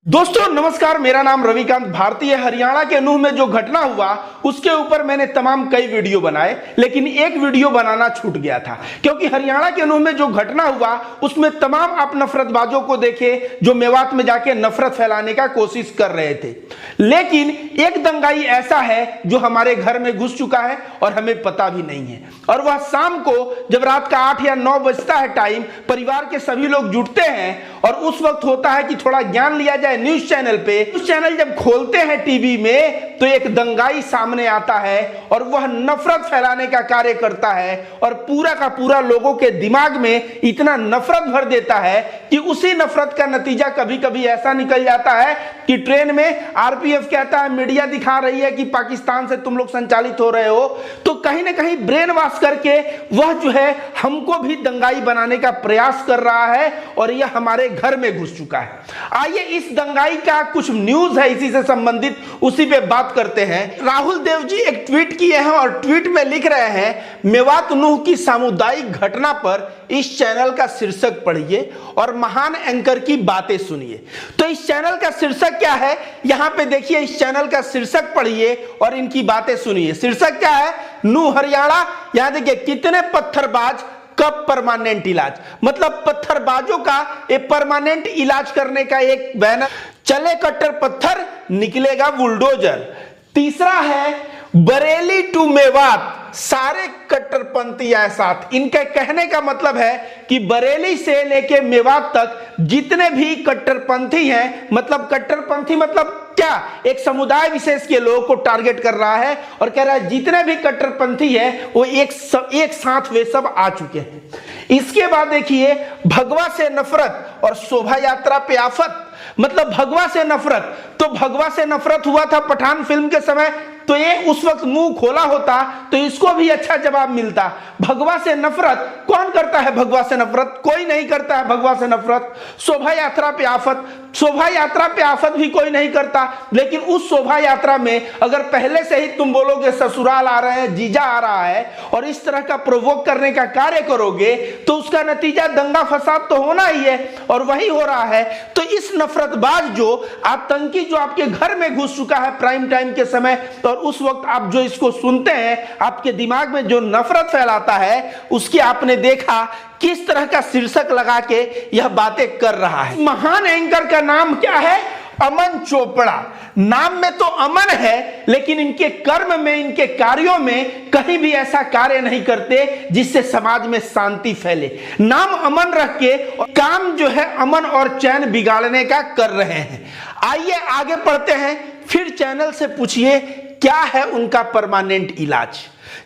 दोस्तों नमस्कार, मेरा नाम रविकांत भारती है। हरियाणा के नूह में जो घटना हुआ उसके ऊपर मैंने तमाम कई वीडियो बनाए, लेकिन एक वीडियो बनाना छूट गया था क्योंकि हरियाणा के नूह में जो घटना हुआ उसमें तमाम आप नफरतबाजों को देखे जो मेवात में जाके नफरत फैलाने का कोशिश कर रहे थे। लेकिन एक दंगाई ऐसा है जो हमारे घर में घुस चुका है और हमें पता भी नहीं है, और वह शाम को जब रात का 8 या 9 बजता है टाइम, परिवार के सभी लोग जुटते हैं और उस वक्त होता है कि थोड़ा ज्ञान लिया जाए। न्यूज चैनल पे न्यूज चैनल जब खोलते हैं टीवी में तो एक दंगाई सामने आता है और वह नफरत फैलाने का कार्य करता है और पूरा का पूरा लोगों के दिमाग में इतना नफरत भर देता है कि उसी नफरत का नतीजा कभी कभी ऐसा निकल जाता है कि ट्रेन में आरपीएफ कहता है, मीडिया दिखा रही है कि पाकिस्तान से तुम लोग संचालित हो रहे हो, तो कहीं ना कहीं ब्रेन वॉश करके वह जो है हमको भी दंगाई बनाने का प्रयास कर रहा है और यह हमारे घर में घुस चुका है। आइए इस दंगाई का कुछ न्यूज है इसी से संबंधित, उसी पे बात करते हैं। राहुल देव जी एक ट्वीट किए हैं और ट्वीट में लिख रहे हैं, मेवात नूह की सामुदायिक घटना पर इस चैनल का शीर्षक पढ़िए और महान एंकर की बातें सुनिए। तो इस चैनल का शीर्षक क्या है, यहां पे देखिए, इस चैनल का शीर्षक पढ़िए और इनकी बातें सुनिए। शीर्षक क्या है, नूह हरियाणा। यहां देखिए, कितने पत्थरबाज कब परमानेंट इलाज, मतलब पत्थरबाजों का एक परमानेंट इलाज करने का एक बैनर। चले कट्टर पत्थर निकलेगा बुलडोजर। तीसरा है बरेली टू मेवात, सारे कट्टरपंथी आए साथ। इनके कहने का मतलब है कि बरेली से लेके मेवात तक जितने भी कट्टरपंथी हैं, मतलब कट्टरपंथी मतलब क्या, एक समुदाय विशेष के लोगों को टारगेट कर रहा है और कह रहा है जितने भी कट्टरपंथी है वो एक साथ वे सब आ चुके हैं। इसके बाद देखिए, भगवा से नफरत और शोभा यात्रा पे आफत, मतलब भगवा से नफरत, तो भगवा से नफरत हुआ था पठान फिल्म के समय, तो ये उस वक्त मुंह खोला होता तो इसको भी अच्छा जवाब मिलता। भगवा से नफरत कौन करता है, भगवा से नफरत कोई नहीं करता है। भगवा से नफरत, शोभा यात्रा पे आफत, शोभा यात्रा पे आफत भी कोई नहीं करता, लेकिन उस शोभा यात्रा में अगर पहले से ही तुम बोलोगे ससुराल आ रहे हैं, जीजा आ रहा है, और इस तरह का प्रोवोक करने का कार्य करोगे तो उसका नतीजा दंगा फसाद तो होना ही है, और वही हो रहा है। तो इस नफरतबाज जो आतंकी जो आपके घर में घुस चुका है प्राइम टाइम के समय, और उस वक्त आप जो इसको सुनते हैं, आपके दिमाग में जो नफरत फैलाता है, उसकी आपने देखा किस तरह का शीर्षक लगा के यह बातें कर रहा है। महान एंकर का नाम क्या है, अमन चोपड़ा। नाम में तो अमन है, लेकिन इनके कर्म में, इनके कार्यों में कहीं भी ऐसा कार्य नहीं करते जिससे समाज में शांति फैले। नाम अमन रख के काम जो है अमन और चैन बिगाड़ने का कर रहे हैं। आइए आगे पढ़ते हैं। फिर चैनल से पूछिए क्या है उनका परमानेंट इलाज।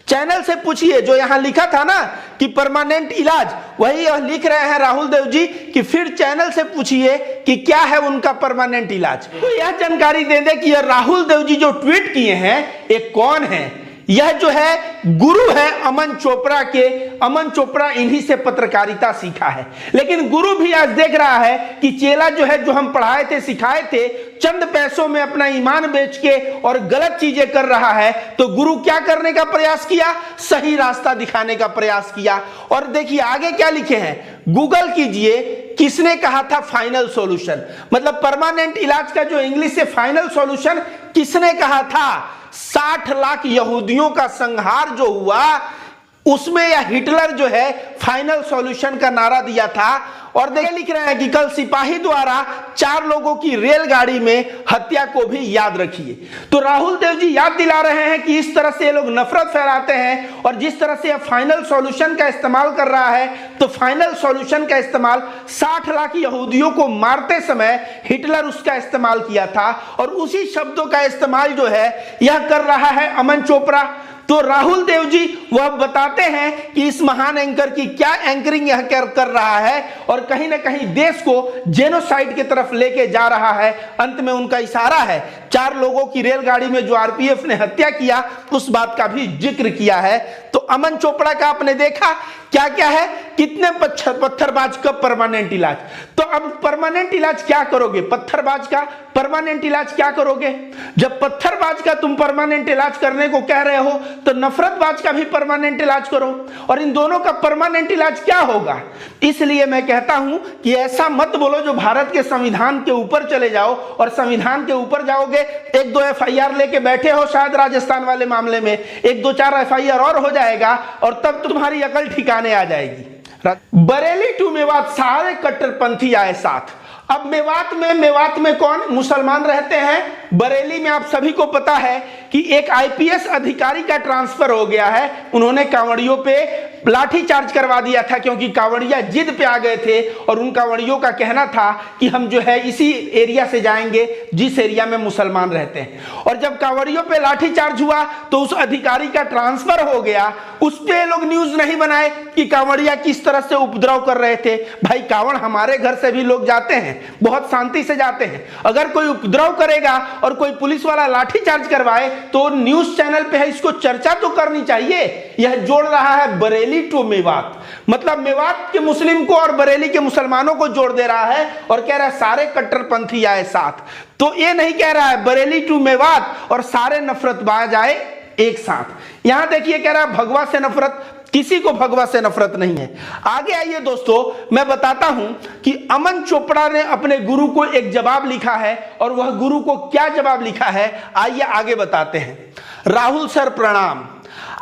चैनल से पूछिए, जो यहां लिखा था ना कि परमानेंट इलाज, वही यह लिख रहे हैं राहुल देव जी कि फिर चैनल से पूछिए कि क्या है उनका परमानेंट इलाज। तो यह जानकारी दे दे कि यह राहुल देव जी जो ट्वीट किए हैं ये कौन है। यह जो है गुरु है अमन चोपड़ा के। अमन चोपड़ा इन्हीं से पत्रकारिता सीखा है, लेकिन गुरु भी आज देख रहा है कि चेला जो है, जो हम पढ़ाए थे, सिखाए थे, चंद पैसों में अपना ईमान बेच के और गलत चीजें कर रहा है। तो गुरु क्या करने का प्रयास किया, सही रास्ता दिखाने का प्रयास किया। और देखिए आगे क्या लिखे हैं, गूगल कीजिए किसने कहा था फाइनल सॉल्यूशन, मतलब परमानेंट इलाज का जो इंग्लिश से फाइनल सॉल्यूशन किसने कहा था। 60 लाख यहूदियों का संहार जो हुआ उसमें यह हिटलर जो है फाइनल सॉल्यूशन का नारा दिया था। और देखिए लिख रहे हैं कि कल सिपाही द्वारा 4 लोगों की रेलगाड़ी में हत्या को भी याद रखिए। तो राहुल देव जी याद दिला रहे हैं कि इस तरह से ये लोग नफरत फैलाते हैं, और जिस तरह से यह फाइनल सॉल्यूशन का इस्तेमाल कर रहा है, तो फाइनल सॉल्यूशन का इस्तेमाल 60 लाख यहूदियों को मारते समय हिटलर उसका इस्तेमाल किया था, और उसी शब्दों का इस्तेमाल जो है यह कर रहा है अमन चोपड़ा। तो राहुल देव जी वह बताते हैं कि इस महान एंकर की क्या एंकरिंग यह कर रहा है, और कहीं ना कहीं देश को जेनोसाइड की तरफ लेके जा रहा है। अंत में उनका इशारा है 4 लोगों की रेलगाड़ी में जो आरपीएफ ने हत्या किया, उस बात का भी जिक्र किया है। तो अमन चोपड़ा का आपने देखा क्या क्या है, कितने पत्थरबाज का परमानेंट इलाज। तो अब परमानेंट इलाज क्या करोगे, पत्थरबाज का परमानेंट इलाज क्या करोगे। जब पत्थरबाज का तुम परमानेंट इलाज करने को कह रहे हो तो नफरतबाज का भी परमानेंट इलाज करो। और इन दोनों का परमानेंट इलाज क्या होगा? इसलिए मैं कहता हूं कि ऐसा मत बोलो जो भारत के संविधान के ऊपर चले जाओ, और संविधान के ऊपर जाओगे, 1-2 FIR लेके बैठे हो शायद राजस्थान वाले मामले में, 1-2-4 FIR और हो जाएगा और तब तुम्हारी अकल ठिकाने आ जाएगी। बरेली टू मेवात सारे कट्टरपंथी आए साथ। अब मेवात में कौन मुसलमान रहते हैं? बरेली में आप सभी को पता है कि एक IPS अधिकारी का ट्रांसफर हो गया है। उन्होंने कांवड़ियों पे लाठीचार्ज करवा दिया था क्योंकि कांवड़िया जिद पे आ गए थे और उन कांवड़ियों का कहना था कि हम जो है इसी एरिया से जाएंगे जिस एरिया में मुसलमान रहते हैं। और जब कांवड़ियों पे लाठीचार्ज हुआ तो उस अधिकारी का ट्रांसफर हो गया। उस पे लोग न्यूज नहीं बनाए कि कांवड़िया किस तरह से उपद्रव कर रहे थे। भाई कांवड़ हमारे घर से भी लोग जाते हैं, बहुत शांति से जाते हैं। अगर कोई उपद्रव करेगा और कोई पुलिस वाला लाठीचार्ज करवाए तो न्यूज चैनल पे है, इसको चर्चा तो करनी चाहिए। यह जोड़ रहा है बरेली टू मेवात, मतलब मेवात के मुस्लिम को और बरेली के मुसलमानों को जोड़ दे रहा है और कह रहा है सारे कट्टरपंथी आए साथ। तो ये नहीं कह रहा है बरेली टू मेवात और सारे नफरतबाज आए एक साथ। यहां देखिए कह रहा है भगवा से नफरत, किसी को भगवा से नफरत नहीं है। आगे आइए दोस्तों, मैं बताता हूं कि अमन चोपड़ा ने अपने गुरु को एक जवाब लिखा है और वह गुरु को क्या जवाब लिखा है आइए आगे बताते हैं। राहुल सर प्रणाम।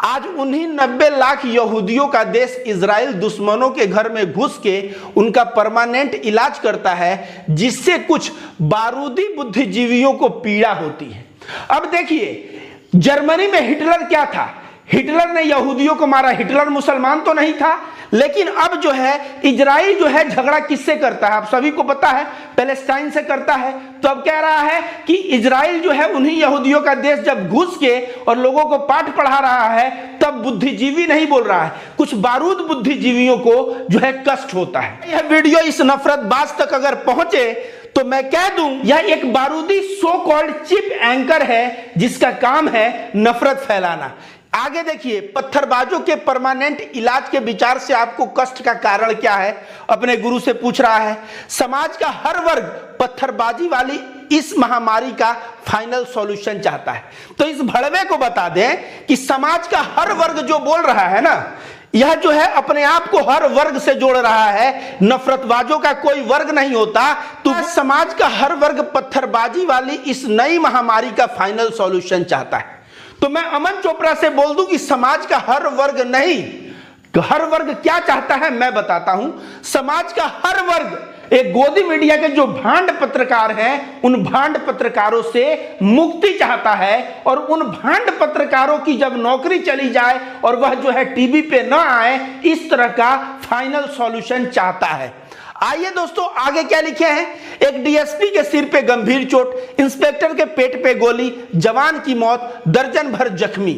आज उन्हीं 90 लाख यहूदियों का देश इजराइल दुश्मनों के घर में घुस के उनका परमानेंट इलाज करता है, जिससे कुछ बारूदी बुद्धिजीवियों को पीड़ा होती है। अब देखिए जर्मनी में हिटलर क्या था? हिटलर ने यहूदियों को मारा। हिटलर मुसलमान तो नहीं था, लेकिन अब जो है इजराइल जो है झगड़ा किससे करता है? आप सभी को पता है, पैलेस्टाइन से करता है। तो अब कह रहा है कि इजराइल जो है उन्हीं यहूदियों का देश जब घुस के और लोगों को पाठ पढ़ा रहा है तब बुद्धिजीवी नहीं बोल रहा है, कुछ बारूद बुद्धिजीवियों को जो है कष्ट होता है। यह वीडियो इस नफरतबाज तक अगर पहुंचे तो मैं कह दूं यह एक बारूदी सो कॉल्ड चिप एंकर है जिसका काम है नफरत फैलाना। आगे देखिए, पत्थरबाजों के परमानेंट इलाज के विचार से आपको कष्ट का कारण क्या है? अपने गुरु से पूछ रहा है। समाज का हर वर्ग पत्थरबाजी वाली इस महामारी का फाइनल सॉल्यूशन चाहता है। तो इस भड़वे को बता दें कि समाज का हर वर्ग जो बोल रहा है ना, यह जो है अपने आप को हर वर्ग से जोड़ रहा है। नफरतबाजों का कोई वर्ग नहीं होता। तो समाज का हर वर्ग पत्थरबाजी वाली इस नई महामारी का फाइनल सॉल्यूशन चाहता है। तो मैं अमन चोपड़ा से बोल दूं कि समाज का हर वर्ग नहीं, हर वर्ग क्या चाहता है मैं बताता हूं। समाज का हर वर्ग एक गोदी मीडिया के जो भांड पत्रकार हैं उन भांड पत्रकारों से मुक्ति चाहता है और उन भांड पत्रकारों की जब नौकरी चली जाए और वह जो है टीवी पे न आए, इस तरह का फाइनल सॉल्यूशन चाहता है। आइए दोस्तों आगे क्या लिखे हैं। एक डीएसपी के सिर पे गंभीर चोट, इंस्पेक्टर के पेट पे गोली, जवान की मौत, दर्जन भर जख्मी।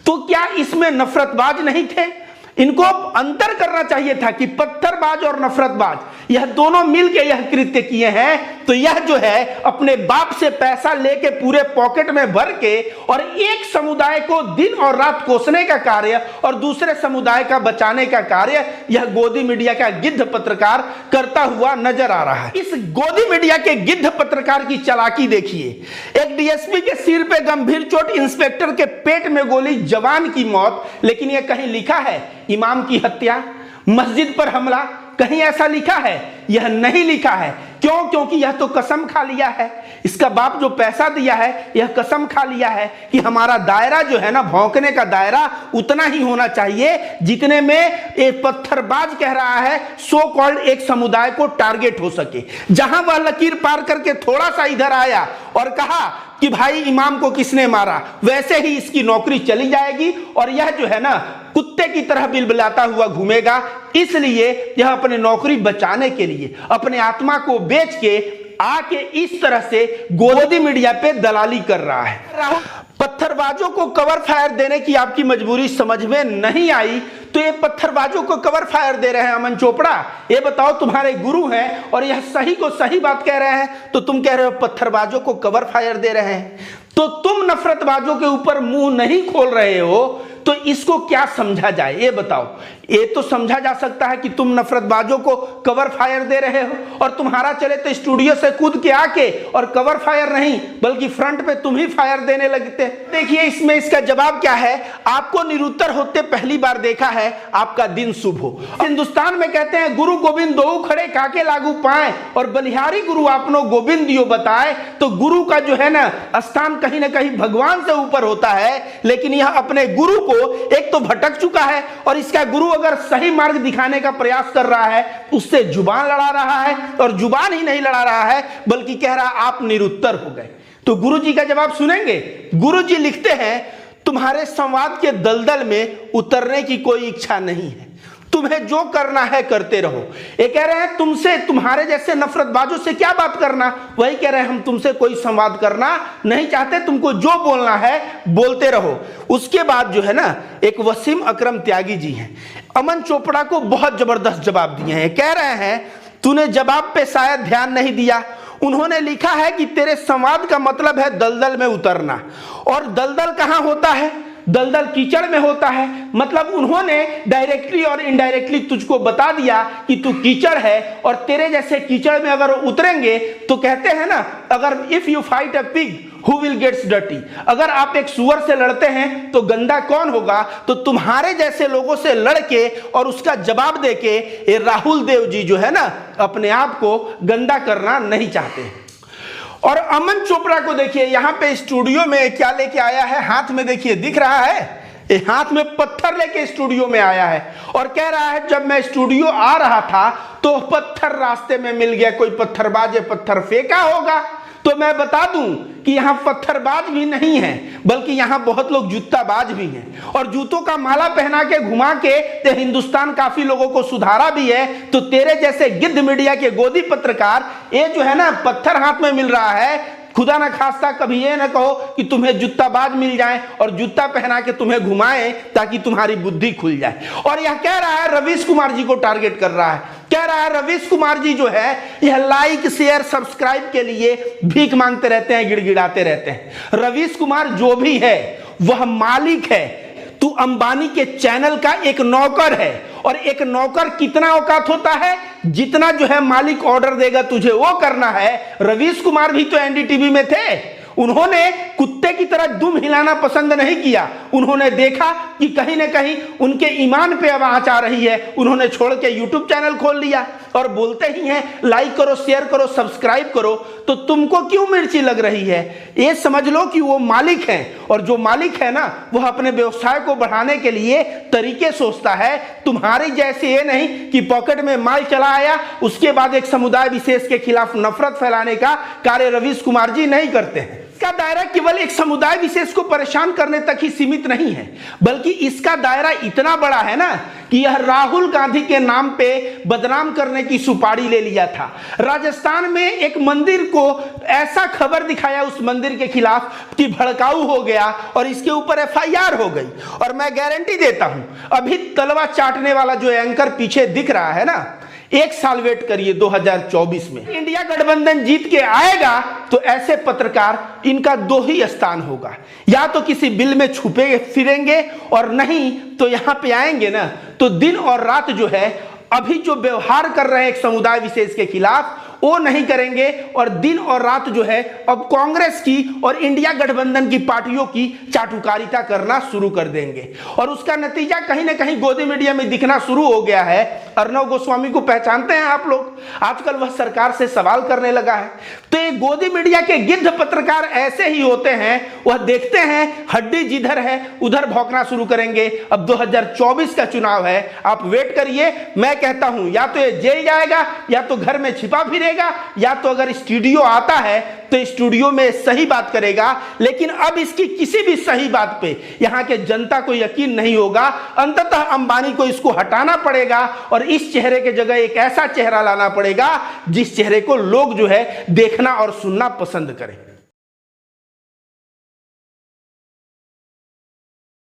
तो क्या इसमें नफरतबाज नहीं थे? इनको अंतर करना चाहिए था कि पत्थरबाज और नफरतबाज यह दोनों मिलके यह कृत्य किए हैं। तो यह जो है अपने बाप से पैसा लेके पूरे पॉकेट में भर के और एक समुदाय को दिन और रात कोसने का कार्य और दूसरे समुदाय का बचाने का कार्य यह गोदी मीडिया का गिद्ध पत्रकार करता हुआ नजर आ रहा है। इस गोदी मीडिया के गिद्ध पत्रकार की चालाकी देखिए। एक डीएसपी के सिर पे गंभीर चोट, इंस्पेक्टर के पेट में गोली, जवान की मौत। लेकिन यह कहीं लिखा है इमाम की हत्या, मस्जिद पर हमला? कहीं ऐसा लिखा है? यह नहीं लिखा है। क्यों? क्योंकि यह तो कसम खा लिया है। इसका बाप जो पैसा दिया है यह कसम खा लिया है कि हमारा दायरा जो है ना, भौंकने का दायरा उतना ही होना चाहिए जितने में एक पत्थरबाज कह रहा है सो कॉल्ड एक समुदाय को टारगेट हो सके। जहां वह लकीर पार करके थोड़ा सा इधर आया और कहा कि भाई इमाम को किसने मारा, वैसे ही इसकी नौकरी चली जाएगी और यह जो है ना कुत्ते की तरह बिलबिलाता हुआ घूमेगा। इसलिए यह अपने नौकरी बचाने के लिए अपने आत्मा को बेच के आके इस तरह से गोदी मीडिया पे दलाली कर रहा है। पत्थरबाजों को कवर फायर देने की आपकी मजबूरी समझ में नहीं आई तो ये पत्थरबाजों को कवर फायर दे रहे हैं अमन चोपड़ा। ये बताओ, तुम्हारे गुरु हैं और यह सही को सही बात कह रहे हैं तो तुम कह रहे हो पत्थरबाजों को कवर फायर दे रहे हैं। तो तुम नफरतबाजों के ऊपर मुंह नहीं खोल रहे हो तो इसको क्या समझा जाए ये बताओ। ये तो समझा जा सकता है कि तुम नफरतबाजों को कवर फायर दे रहे हो, और तुम्हारा चले तो स्टूडियो से कूद के आके और कवर फायर नहीं बल्कि फ्रंट पे तुम ही फायर देने लगते। देखिए इसमें इसका जवाब क्या है, आपको निरुत्तर होते पहली बार देखा है, आपका दिन शुभ हो। हिंदुस्तान में कहते हैं गुरु गोविंद दो खड़े काके लागू पाए, और बलिहारी गुरु आपनो गोविंद दियो बताए। तो गुरु का जो है ना स्थान कहीं ना कहीं भगवान से ऊपर होता है, लेकिन यह अपने गुरु को एक तो भटक चुका है, और इसका गुरु अगर सही मार्ग दिखाने का प्रयास कर रहा है उससे जुबान लड़ा रहा है, और जुबान ही नहीं लड़ा रहा है बल्कि कह रहा आप निरुत्तर हो गए। तो गुरु जी का जवाब सुनेंगे। गुरु जी लिखते हैं तुम्हारे संवाद के दलदल में उतरने की कोई इच्छा नहीं है, तुम्हें जो करना है करते रहो। ये कह रहे हैं तुमसे, तुम्हारे जैसे नफरतबाजों से क्या बात करना, वही कह रहे हैं हम तुमसे कोई संवाद करना नहीं चाहते, तुमको जो बोलना है बोलते रहो। उसके बाद जो है ना एक वसीम अकरम त्यागी जी हैं, अमन चोपड़ा को बहुत जबरदस्त जवाब दिए हैं। कह रहे हैं तूने जवाब पे शायद ध्यान नहीं दिया। उन्होंने लिखा है कि तेरे संवाद का मतलब है दलदल में उतरना, और दलदल कहां होता है, दलदल कीचड़ में होता है। मतलब उन्होंने डायरेक्टली और इनडायरेक्टली तुझको बता दिया कि तू कीचड़ है, और तेरे जैसे कीचड़ में अगर उतरेंगे तो कहते हैं ना, अगर if you fight a pig who will gets dirty, अगर आप एक सुअर से लड़ते हैं तो गंदा कौन होगा। तो तुम्हारे जैसे लोगों से लड़के और उसका जवाब देके ये राहुल देव जी जो है ना अपने आप को गंदा करना नहीं चाहते। और अमन चोपड़ा को देखिए यहाँ पे स्टूडियो में क्या लेके आया है, हाथ में देखिए दिख रहा है, ये हाथ में पत्थर लेके स्टूडियो में आया है, और कह रहा है जब मैं स्टूडियो आ रहा था तो पत्थर रास्ते में मिल गया, कोई पत्थरबाज पत्थर फेंका होगा। तो मैं बता दूं कि यहाँ पत्थरबाज भी नहीं है बल्कि यहाँ बहुत लोग जूताबाज भी हैं, और जूतों का माला पहना के घुमा के तो हिंदुस्तान काफी लोगों को सुधारा भी है। तो तेरे जैसे गिद्ध मीडिया के गोदी पत्रकार, ये जो है ना पत्थर हाथ में मिल रहा है, खुदा ना खास्ता कभी ये ना कहो कि तुम्हें जूताबाज मिल जाए और जूता पहना के तुम्हें घुमाएं ताकि तुम्हारी बुद्धि खुल जाए। और यह कह रहा है रवीश कुमार जी को टारगेट कर रहा है, कह रहा है रवीश कुमार जी जो है यह लाइक शेयर सब्सक्राइब के लिए भीख मांगते रहते हैं, गिड़गिड़ाते रहते हैं। रवीश कुमार जो भी है वह मालिक है, तू अंबानी के चैनल का एक नौकर है, और एक नौकर कितना औकात होता है, जितना जो है मालिक ऑर्डर देगा तुझे वो करना है। रवीश कुमार भी तो एनडीटीवी में थे, उन्होंने कुत्ते की तरह दुम हिलाना पसंद नहीं किया। उन्होंने देखा कि कहीं ना कहीं उनके ईमान पे आवाज आ रही है, उन्होंने छोड़ के यूट्यूब चैनल खोल लिया, और बोलते ही हैं लाइक करो शेयर करो सब्सक्राइब करो। तो तुमको क्यों मिर्ची लग रही है, ये समझ लो कि वो मालिक हैं, और जो मालिक है ना वह अपने व्यवसाय को बढ़ाने के लिए तरीके सोचता है। तुम्हारी जैसे ये नहीं कि पॉकेट में माल चला आया उसके बाद एक समुदाय विशेष के खिलाफ नफरत फैलाने का कार्य रवीश कुमार जी नहीं करते हैं। इसका दायरा केवल एक समुदाय विशेष को परेशान करने तक ही सीमित नहीं है, बल्कि इसका दायरा इतना बड़ा है ना कि यह राहुल गांधी के नाम पे बदनाम करने की सुपारी ले लिया था। राजस्थान में एक मंदिर को ऐसा खबर दिखाया उस मंदिर के खिलाफ कि भड़काऊ हो गया, और इसके ऊपर एफआईआर हो गई। और मैं गारंटी देता हूं अभी तलवा चाटने वाला जो एंकर पीछे दिख रहा है ना, एक साल वेट करिए 2024 में इंडिया गठबंधन जीत के आएगा तो ऐसे पत्रकार इनका दो ही स्थान होगा, या तो किसी बिल में छुपे फिरेंगे, और नहीं तो यहां पे आएंगे ना तो दिन और रात जो है अभी जो व्यवहार कर रहे हैं एक समुदाय विशेष के खिलाफ वो नहीं करेंगे, और दिन और रात जो है अब कांग्रेस की और इंडिया गठबंधन की पार्टियों की चाटुकारिता करना शुरू कर देंगे। और उसका नतीजा कहीं ना कहीं गोदी मीडिया में दिखना शुरू हो गया है। अर्नव गोस्वामी को पहचानते हैं आप लोग, आजकल वह सरकार से सवाल करने लगा है। तो ये गोदी मीडिया के गिद्ध पत्रकार ऐसे ही होते हैं, वह देखते हैं हड्डी जिधर है उधर भौंकना शुरू करेंगे। अब 2024 का चुनाव है, आप वेट करिए। मैं कहता हूं या तो ये जेल जाएगा या तो घर में छिपा फिरेगा, या तो अगर स्टूडियो आता है तो स्टूडियो में सही बात करेगा। लेकिन अब इसकी किसी भी सही बात पे यहां के जनता को यकीन नहीं होगा। अंततः अंबानी को इसको हटाना पड़ेगा और इस चेहरे के जगह एक ऐसा चेहरा लाना पड़ेगा जिस चेहरे को लोग जो है देखना और सुनना पसंद करें।